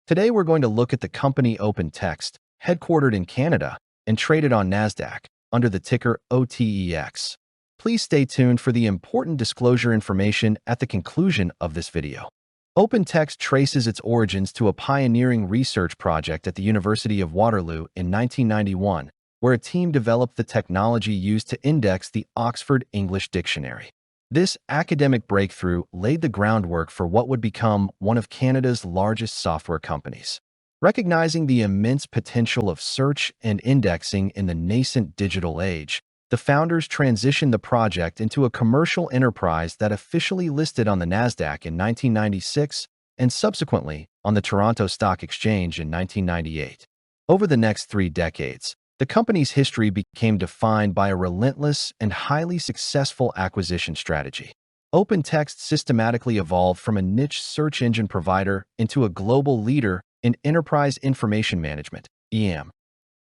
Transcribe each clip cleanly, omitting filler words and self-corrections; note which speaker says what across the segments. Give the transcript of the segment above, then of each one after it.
Speaker 1: Today we're going to look at the company OpenText, headquartered in Canada and traded on NASDAQ under the ticker OTEX. Please stay tuned for the important disclosure information at the conclusion of this video. OpenText traces its origins to a pioneering research project at the University of Waterloo in 1991, where a team developed the technology used to index the Oxford English Dictionary. This academic breakthrough laid the groundwork for what would become one of Canada's largest software companies. Recognizing the immense potential of search and indexing in the nascent digital age, the founders transitioned the project into a commercial enterprise that officially listed on the NASDAQ in 1996 and subsequently on the Toronto Stock Exchange in 1998. Over the next 3 decades, the company's history became defined by a relentless and highly successful acquisition strategy. OpenText systematically evolved from a niche search engine provider into a global leader in enterprise information management, (EM).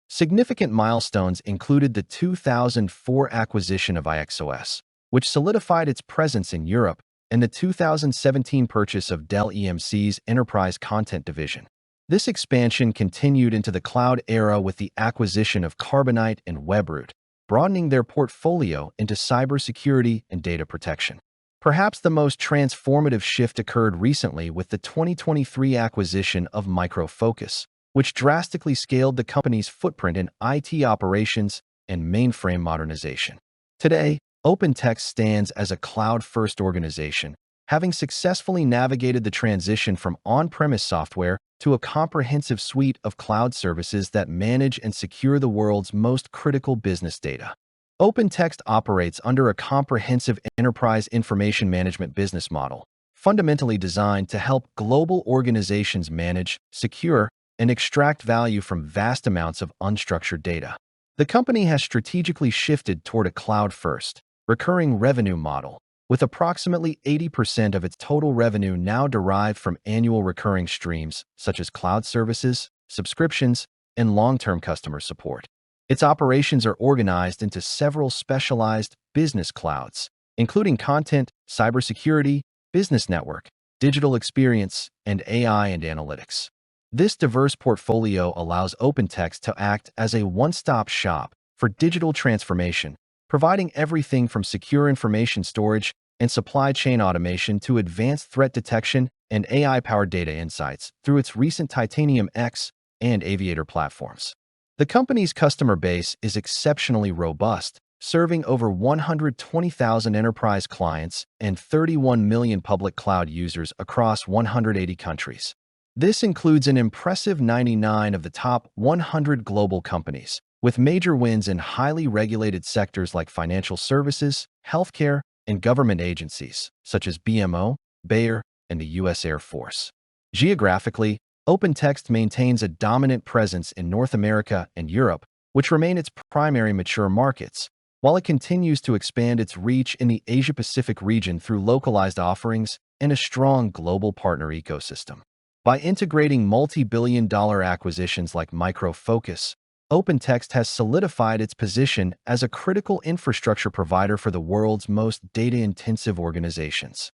Speaker 1: Significant milestones included the 2004 acquisition of IXOS, which solidified its presence in Europe, and the 2017 purchase of Dell EMC's Enterprise Content Division. This expansion continued into the cloud era with the acquisition of Carbonite and Webroot, broadening their portfolio into cybersecurity and data protection. Perhaps the most transformative shift occurred recently with the 2023 acquisition of Micro Focus, which drastically scaled the company's footprint in IT operations and mainframe modernization. Today, OpenText stands as a cloud-first organization, having successfully navigated the transition from on-premise software to a comprehensive suite of cloud services that manage and secure the world's most critical business data. OpenText operates under a comprehensive enterprise information management business model, fundamentally designed to help global organizations manage, secure, and extract value from vast amounts of unstructured data. The company has strategically shifted toward a cloud-first, recurring revenue model, with approximately 80% of its total revenue now derived from annual recurring streams, such as cloud services, subscriptions, and long-term customer support. Its operations are organized into several specialized business clouds, including content, cybersecurity, business network, digital experience, and AI and analytics. This diverse portfolio allows OpenText to act as a one-stop shop for digital transformation, providing everything from secure information storage and supply chain automation to advanced threat detection and AI-powered data insights through its recent Titanium X and Aviator platforms. The company's customer base is exceptionally robust, serving over 120,000 enterprise clients and 31 million public cloud users across 180 countries. This includes an impressive 99 of the top 100 global companies, with major wins in highly regulated sectors like financial services, healthcare, and government agencies, such as BMO, Bayer, and the U.S. Air Force. Geographically, OpenText maintains a dominant presence in North America and Europe, which remain its primary mature markets, while it continues to expand its reach in the Asia-Pacific region through localized offerings and a strong global partner ecosystem. By integrating multi-billion-dollar acquisitions like Micro Focus, OpenText has solidified its position as a critical infrastructure provider for the world's most data-intensive organizations.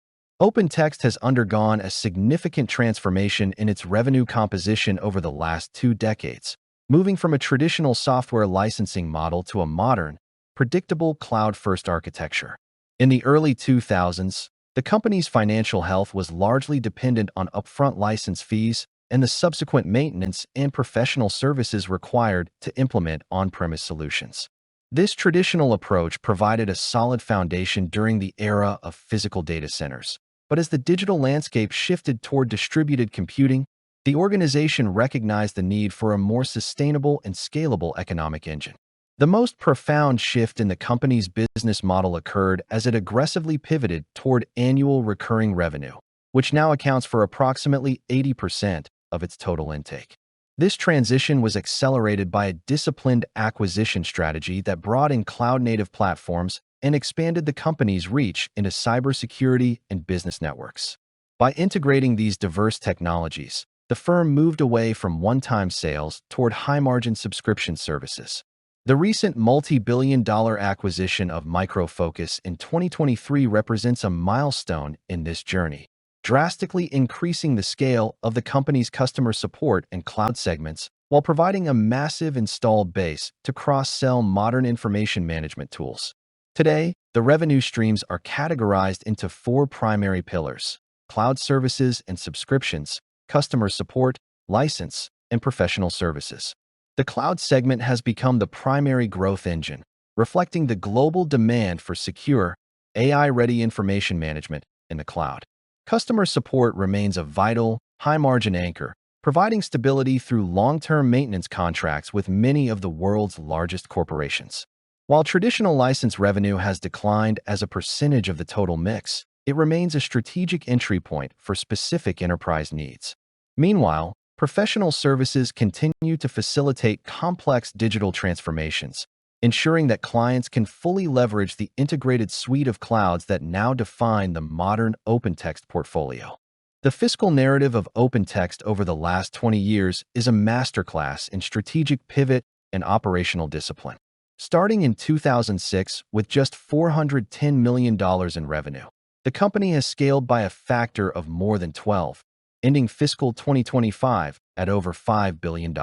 Speaker 1: OpenText has undergone a significant transformation in its revenue composition over the last 2 decades, moving from a traditional software licensing model to a modern, predictable cloud-first architecture. In the early 2000s, the company's financial health was largely dependent on upfront license fees and the subsequent maintenance and professional services required to implement on-premise solutions. This traditional approach provided a solid foundation during the era of physical data centers. But as the digital landscape shifted toward distributed computing, the organization recognized the need for a more sustainable and scalable economic engine. The most profound shift in the company's business model occurred as it aggressively pivoted toward annual recurring revenue, which now accounts for approximately 80% of its total intake. This transition was accelerated by a disciplined acquisition strategy that brought in cloud-native platforms and expanded the company's reach into cybersecurity and business networks. By integrating these diverse technologies, the firm moved away from one-time sales toward high-margin subscription services. The recent multi-billion-dollar acquisition of Micro Focus in 2023 represents a milestone in this journey. drastically increasing the scale of the company's customer support and cloud segments while providing a massive installed base to cross-sell modern information management tools. Today, the revenue streams are categorized into four primary pillars: cloud services and subscriptions, customer support, license, and professional services. The cloud segment has become the primary growth engine, reflecting the global demand for secure, AI-ready information management in the cloud. Customer support remains a vital, high-margin anchor, providing stability through long-term maintenance contracts with many of the world's largest corporations. While traditional license revenue has declined as a percentage of the total mix, it remains a strategic entry point for specific enterprise needs. Meanwhile, professional services continue to facilitate complex digital transformations, ensuring that clients can fully leverage the integrated suite of clouds that now define the modern OpenText portfolio. The fiscal narrative of OpenText over the last 20 years is a masterclass in strategic pivot and operational discipline. Starting in 2006 with just $410 million in revenue, the company has scaled by a factor of more than 12, ending fiscal 2025 at over $5 billion.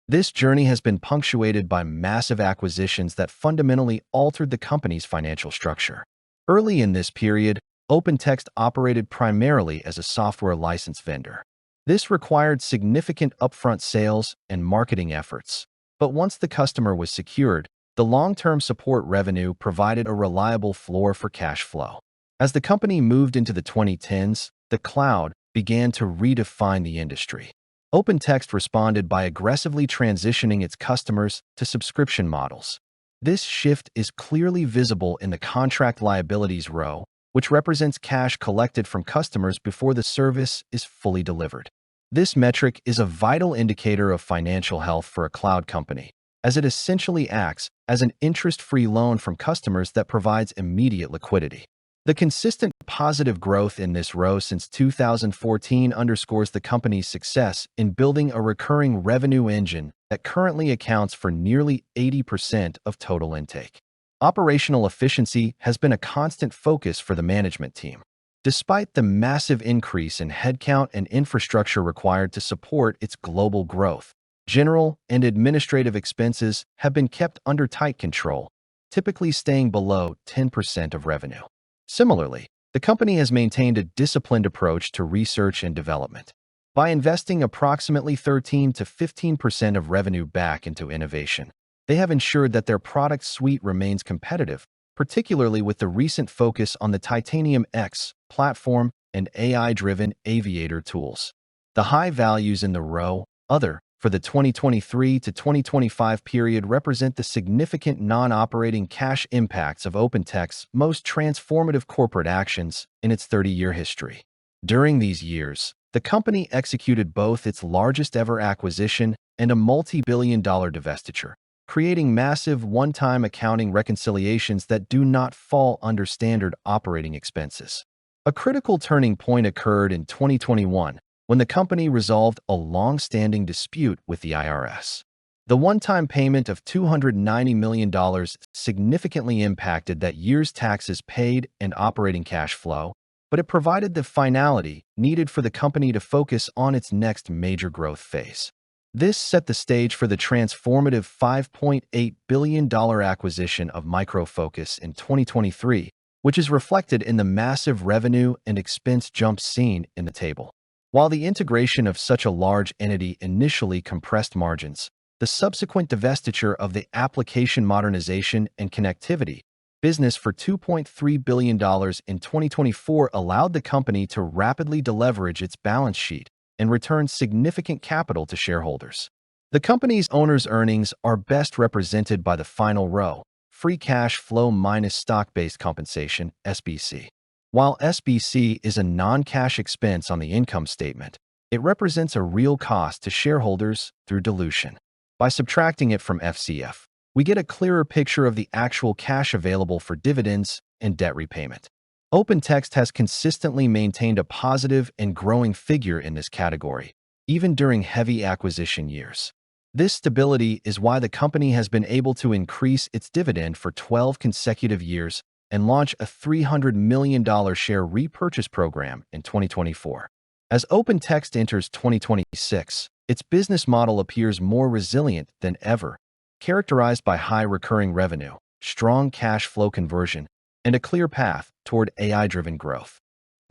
Speaker 1: This journey has been punctuated by massive acquisitions that fundamentally altered the company's financial structure. Early in this period, OpenText operated primarily as a software license vendor. This required significant upfront sales and marketing efforts. But once the customer was secured, the long-term support revenue provided a reliable floor for cash flow. As the company moved into the 2010s, the cloud began to redefine the industry. OpenText responded by aggressively transitioning its customers to subscription models. This shift is clearly visible in the contract liabilities row, which represents cash collected from customers before the service is fully delivered. This metric is a vital indicator of financial health for a cloud company, as it essentially acts as an interest-free loan from customers that provides immediate liquidity. The consistent positive growth in this row since 2014 underscores the company's success in building a recurring revenue engine that currently accounts for nearly 80% of total intake. Operational efficiency has been a constant focus for the management team. Despite the massive increase in headcount and infrastructure required to support its global growth, general and administrative expenses have been kept under tight control, typically staying below 10% of revenue. Similarly, the company has maintained a disciplined approach to research and development. By investing approximately 13 to 15% of revenue back into innovation, they have ensured that their product suite remains competitive, particularly with the recent focus on the Titanium X platform and AI-driven Aviator tools. The high values in the row, Other, for the 2023 to 2025 period represent the significant non-operating cash impacts of OpenText's most transformative corporate actions in its 30-year history. During these years, the company executed both its largest-ever acquisition and a multi-billion-dollar divestiture, creating massive one-time accounting reconciliations that do not fall under standard operating expenses. A critical turning point occurred in 2021 when the company resolved a long-standing dispute with the IRS. The one-time payment of $290 million significantly impacted that year's taxes paid and operating cash flow, but it provided the finality needed for the company to focus on its next major growth phase. This set the stage for the transformative $5.8 billion acquisition of Micro Focus in 2023, which is reflected in the massive revenue and expense jumps seen in the table. While the integration of such a large entity initially compressed margins, the subsequent divestiture of the application modernization and connectivity business for $2.3 billion in 2024 allowed the company to rapidly deleverage its balance sheet and return significant capital to shareholders. The company's owner's earnings are best represented by the final row, free cash flow minus stock-based compensation, SBC. While SBC is a non-cash expense on the income statement, it represents a real cost to shareholders through dilution. By subtracting it from FCF, we get a clearer picture of the actual cash available for dividends and debt repayment. OpenText has consistently maintained a positive and growing figure in this category, even during heavy acquisition years. This stability is why the company has been able to increase its dividend for 12 consecutive years and launch a $300 million share repurchase program in 2024. As OpenText enters 2026, its business model appears more resilient than ever, characterized by high recurring revenue, strong cash flow conversion, and a clear path toward AI-driven growth.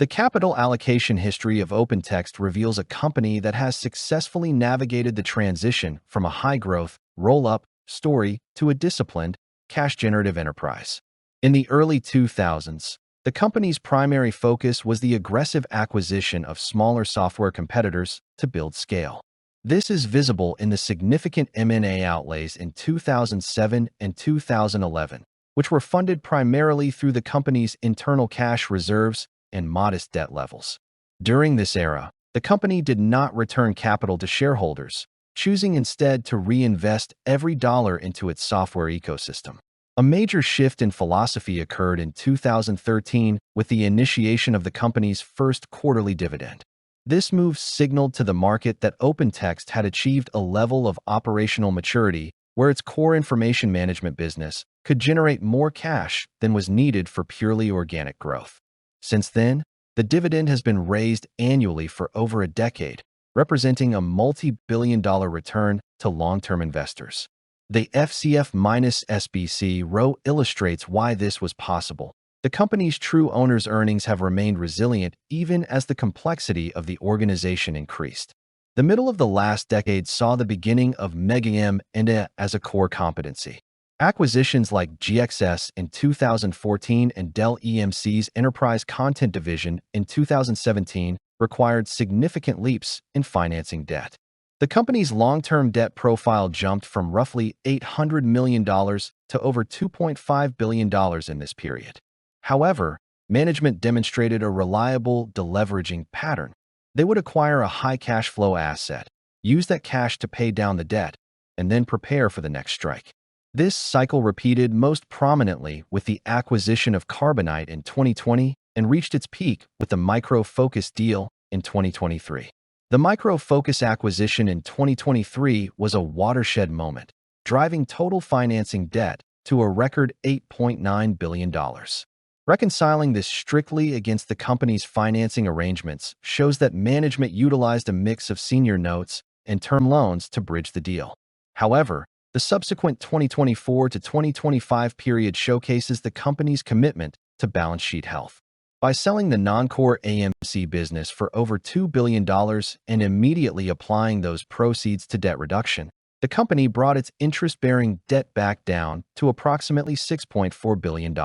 Speaker 1: The capital allocation history of OpenText reveals a company that has successfully navigated the transition from a high-growth, roll-up story to a disciplined, cash-generative enterprise. In the early 2000s, the company's primary focus was the aggressive acquisition of smaller software competitors to build scale. This is visible in the significant M&A outlays in 2007 and 2011, which were funded primarily through the company's internal cash reserves and modest debt levels. During this era, the company did not return capital to shareholders, choosing instead to reinvest every dollar into its software ecosystem. A major shift in philosophy occurred in 2013 with the initiation of the company's first quarterly dividend. This move signaled to the market that OpenText had achieved a level of operational maturity where its core information management business could generate more cash than was needed for purely organic growth. Since then, the dividend has been raised annually for over a decade, representing a multi-billion-dollar return to long-term investors. The FCF-SBC row illustrates why this was possible. The company's true owners' earnings have remained resilient even as the complexity of the organization increased. The middle of the last decade saw the beginning of Mega-M&A as a core competency. Acquisitions like GXS in 2014 and Dell EMC's Enterprise Content Division in 2017 required significant leaps in financing debt. The company's long-term debt profile jumped from roughly $800 million to over $2.5 billion in this period. However, management demonstrated a reliable deleveraging pattern. They would acquire a high cash flow asset, use that cash to pay down the debt, and then prepare for the next strike. This cycle repeated most prominently with the acquisition of Carbonite in 2020 and reached its peak with the Micro Focus deal in 2023. The Micro Focus acquisition in 2023 was a watershed moment, driving total financing debt to a record $8.9 billion. Reconciling this strictly against the company's financing arrangements shows that management utilized a mix of senior notes and term loans to bridge the deal. However, the subsequent 2024 to 2025 period showcases the company's commitment to balance sheet health. By selling the non-core AMC business for over $2 billion and immediately applying those proceeds to debt reduction, the company brought its interest-bearing debt back down to approximately $6.4 billion.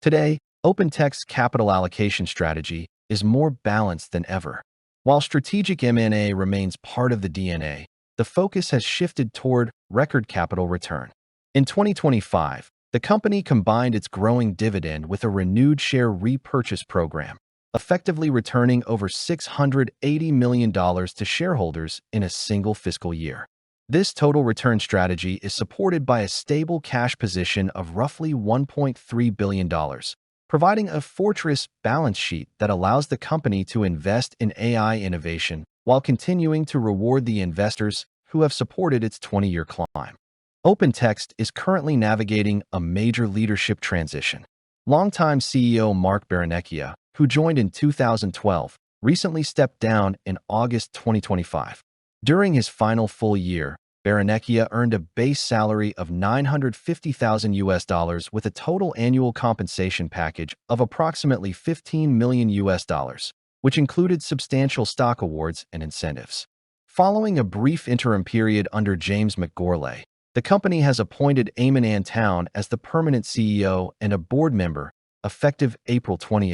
Speaker 1: Today, OpenText's capital allocation strategy is more balanced than ever. While strategic M&A remains part of the DNA, the focus has shifted toward record capital return. In 2025, the company combined its growing dividend with a renewed share repurchase program, effectively returning over $680 million to shareholders in a single fiscal year. This total return strategy is supported by a stable cash position of roughly $1.3 billion, providing a fortress balance sheet that allows the company to invest in AI innovation while continuing to reward the investors who have supported its 20-year climb. OpenText is currently navigating a major leadership transition. Longtime CEO Mark Baranecchia, who joined in 2012, recently stepped down in August 2025. During his final full year, Baranecchia earned a base salary of $950,000 with a total annual compensation package of approximately $15 million, which included substantial stock awards and incentives. Following a brief interim period under James McGorley, the company has appointed Eamon Antown as the permanent CEO and a board member, effective April 20,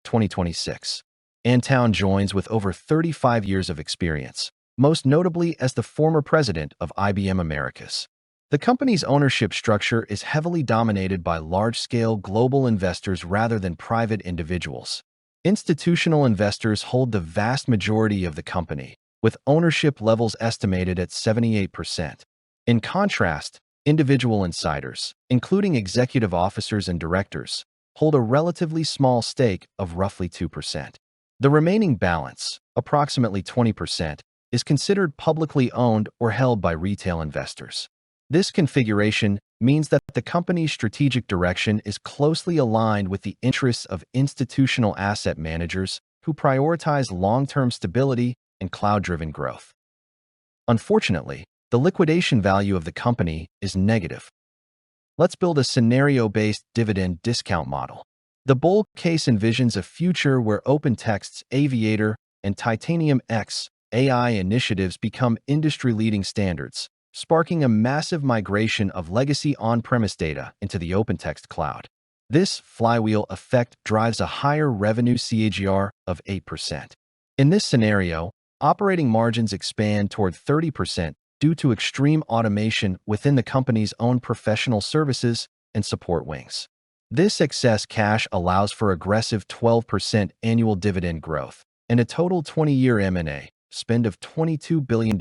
Speaker 1: 2026. Antown joins with over 35 years of experience, most notably as the former president of IBM Americas. The company's ownership structure is heavily dominated by large-scale global investors rather than private individuals. Institutional investors hold the vast majority of the company, with ownership levels estimated at 78%. In contrast, individual insiders, including executive officers and directors, hold a relatively small stake of roughly 2%. The remaining balance, approximately 20%, is considered publicly owned or held by retail investors. This configuration means that the company's strategic direction is closely aligned with the interests of institutional asset managers who prioritize long-term stability and cloud-driven growth. Unfortunately, the liquidation value of the company is negative. Let's build a scenario-based dividend discount model. The bull case envisions a future where OpenText's Aviator and Titanium X AI initiatives become industry-leading standards, sparking a massive migration of legacy on-premise data into the OpenText cloud. This flywheel effect drives a higher revenue CAGR of 8%. In this scenario, operating margins expand toward 30% due to extreme automation within the company's own professional services and support wings. This excess cash allows for aggressive 12% annual dividend growth and a total 20-year M&A spend of $22 billion,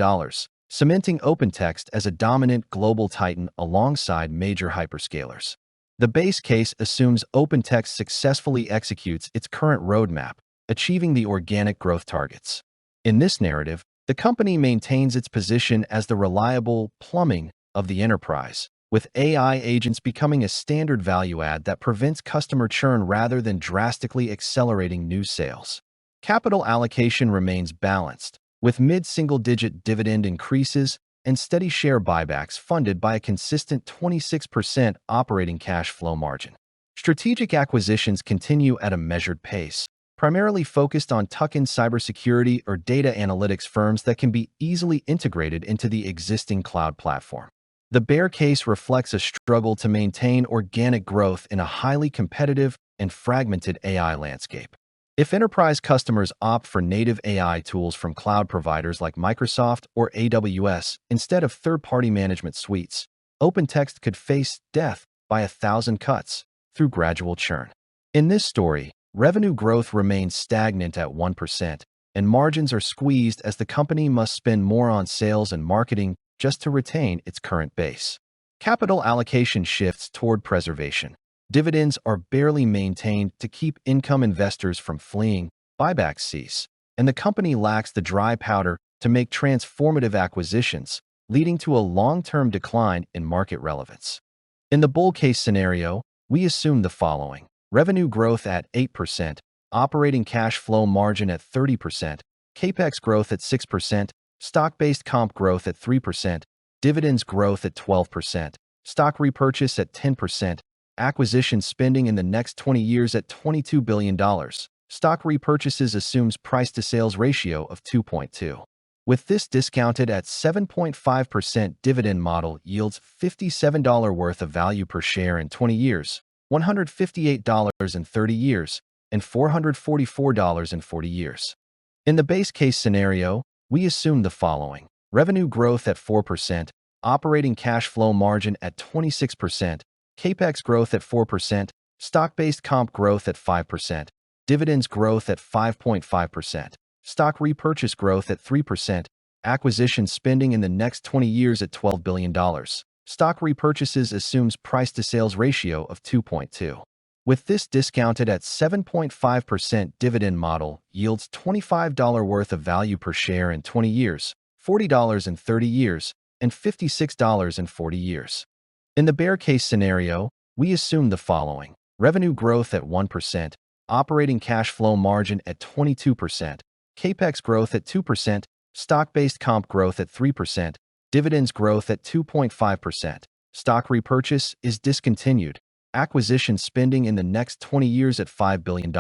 Speaker 1: cementing OpenText as a dominant global titan alongside major hyperscalers. The base case assumes OpenText successfully executes its current roadmap, achieving the organic growth targets. In this narrative, the company maintains its position as the reliable plumbing of the enterprise, with AI agents becoming a standard value add that prevents customer churn rather than drastically accelerating new sales. Capital allocation remains balanced, with mid-single-digit dividend increases and steady share buybacks funded by a consistent 26% operating cash flow margin. Strategic acquisitions continue at a measured pace, primarily focused on tuck-in cybersecurity or data analytics firms that can be easily integrated into the existing cloud platform. The bear case reflects a struggle to maintain organic growth in a highly competitive and fragmented AI landscape. If enterprise customers opt for native AI tools from cloud providers like Microsoft or AWS instead of third-party management suites, OpenText could face death by 1,000 cuts through gradual churn. In this story, revenue growth remains stagnant at 1%, and margins are squeezed as the company must spend more on sales and marketing just to retain its current base. Capital allocation shifts toward preservation. Dividends are barely maintained to keep income investors from fleeing, buybacks cease, and the company lacks the dry powder to make transformative acquisitions, leading to a long-term decline in market relevance. In the bull case scenario, we assume the following: revenue growth at 8%, operating cash flow margin at 30%, CapEx growth at 6%, stock-based comp growth at 3%, dividends growth at 12%, stock repurchase at 10%, acquisition spending in the next 20 years at $22 billion. Stock repurchases assumes price-to-sales ratio of 2.2. With this discounted at 7.5%, dividend model yields $57 worth of value per share in 20 years, $158 in 30 years, and $444 in 40 years. In the base case scenario, we assume the following: revenue growth at 4%, operating cash flow margin at 26%, CapEx growth at 4%, stock-based comp growth at 5%, dividends growth at 5.5%, stock repurchase growth at 3%, acquisition spending in the next 20 years at $12 billion. Stock repurchases assumes price-to-sales ratio of 2.2. With this discounted at 7.5%, dividend model yields $25 worth of value per share in 20 years, $40 in 30 years, and $56 in 40 years. In the bear case scenario, we assume the following: revenue growth at 1%, operating cash flow margin at 22%, CapEx growth at 2%, stock-based comp growth at 3%, dividends growth at 2.5%, stock repurchase is discontinued, acquisition spending in the next 20 years at $5 billion.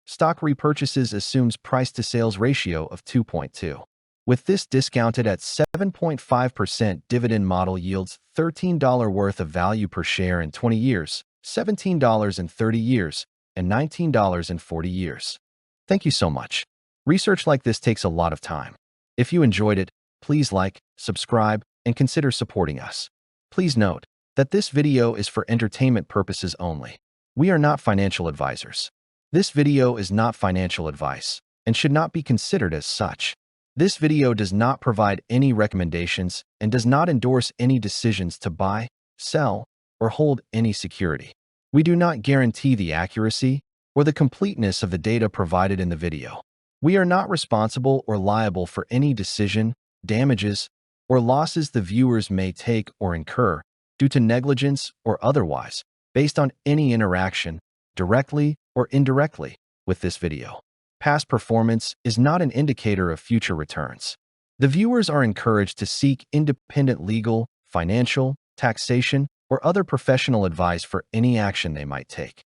Speaker 1: Stock repurchases assumes price-to-sales ratio of 2.2. With this discounted at 7.5%, dividend model yields $13 worth of value per share in 20 years, $17 in 30 years, and $19 in 40 years. Thank you so much. Research like this takes a lot of time. If you enjoyed it, please like, subscribe, and consider supporting us. Please note that this video is for entertainment purposes only. We are not financial advisors. This video is not financial advice and should not be considered as such. This video does not provide any recommendations and does not endorse any decisions to buy, sell, or hold any security. We do not guarantee the accuracy or the completeness of the data provided in the video. We are not responsible or liable for any decision, damages, or losses the viewers may take or incur due to negligence or otherwise, based on any interaction, directly or indirectly, with this video. Past performance is not an indicator of future returns. The viewers are encouraged to seek independent legal, financial, taxation, or other professional advice for any action they might take.